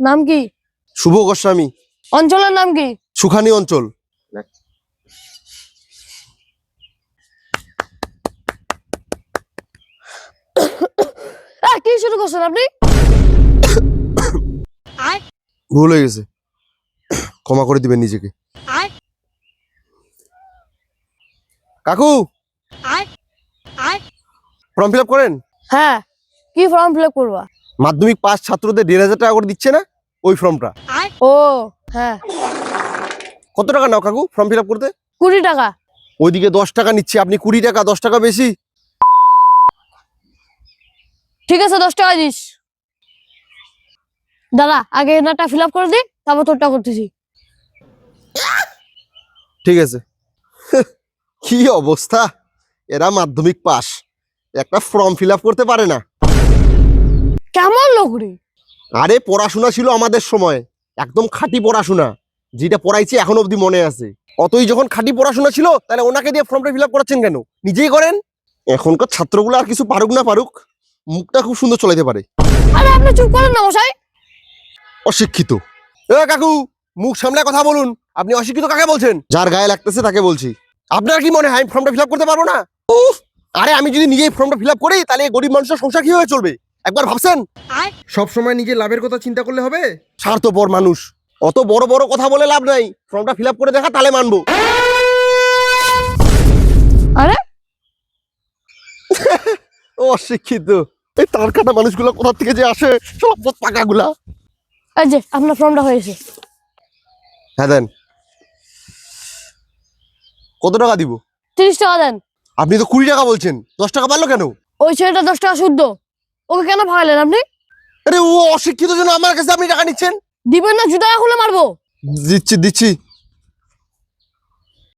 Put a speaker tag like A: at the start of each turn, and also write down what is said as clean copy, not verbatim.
A: নাম কি?
B: শুভ গোস্বামী।
A: অঞ্চলের নাম কি?
B: সুখানি অঞ্চল।
A: কি শুরু করছেন আপনি?
B: ভুল হয়ে গেছে, ক্ষমা করে দিবেন নিজেকে। কাকু, ফর্ম ফিল আপ করেন।
A: হ্যাঁ, কি ফর্ম ফিল আপ করবা?
B: মাধ্যমিক পাস ছাত্রদের 1,500 টাকা করে দিচ্ছে না, ওই ফর্মটা।
A: ও হ্যাঁ।
B: কত টাকা নাও কাকু ফর্ম ফিল আপ করতে?
A: 20 টাকা।
B: ওইদিকে 10 টাকা নিচ্ছে, আপনি 20 টাকা, 10 টাকা বেশি।
A: ঠিক আছে 10 টাকা দিস। দাদা আগে এনারটা ফিল আপ করে দি, তারপর তোরটা করতেছি।
B: ঠিক আছে। কি অবস্থা, এরা মাধ্যমিক পাস, একটা ফর্ম ফিল আপ করতে পারে না।
A: কেমন লোক রে?
B: আরে পড়াশোনা ছিল আমাদের সময়, একদম খাঁটি পড়াশোনা, যেটা পড়াইছি এখন অবধি মনে আছে। অতই যখন খাঁটি পড়াশোনা ছিল, তাহলে ওনাকে দিয়ে ফর্মটা ফিল আপ করাচ্ছেন কেন? নিজেই করেন। এখনকার ছাত্রগুলো আর কিছু পারুক না পারুক, মুখটা খুব সুন্দর চলাইতে পারে।
A: আরে আপনি চুপ করেন না মশাই।
B: অশিক্ষিত। এ কাকু, মুখ সামলে কথা বলুন। আপনি অশিক্ষিত কাকে বলছেন? যার গায়ে লাগতেছে তাকে বলছি। আপনার কি মনে হয় আমি ফর্মটা ফিল আপ করতে পারবো না? উফ, আরে আমি যদি নিজেই ফর্মটা ফিল আপ করি, তাহলে গরিব মানুষের সংসার কিভাবে চলবে একবার ভাবছেন? সব সময় নিজের লাভের কথা চিন্তা করলে হবে? স্বার্থপর মানুষ, অত বড় বড় কথা বলে লাভ নাই। ফর্মটা ফিল আপ করে দেখা, তাহলে মানবো।
A: আরে
B: ও অশিক্ষিত, এই তার কাটা মানুষগুলো কোথা থেকে যে আসে, সব পাকাগুলা।
A: এই যে আপনার ফর্মটা হয়েছে।
B: হ্যাঁ দেন। কত টাকা দিব?
A: 30 টাকা দেন।
B: আপনি তো 20 টাকা বলছেন, 10 টাকা পারলো কেন?
A: ওই ছেলেটা 10 টাকা শুদ্ধ, ওকে কেন ভাগালেন আপনি?
B: আরে ও অশিক্ষিত জন্য আমার কাছে আপনি টাকা নিচ্ছেন।
A: দিবেন না জুতা খুলে মারবো।
B: দিচ্ছি দিচ্ছি।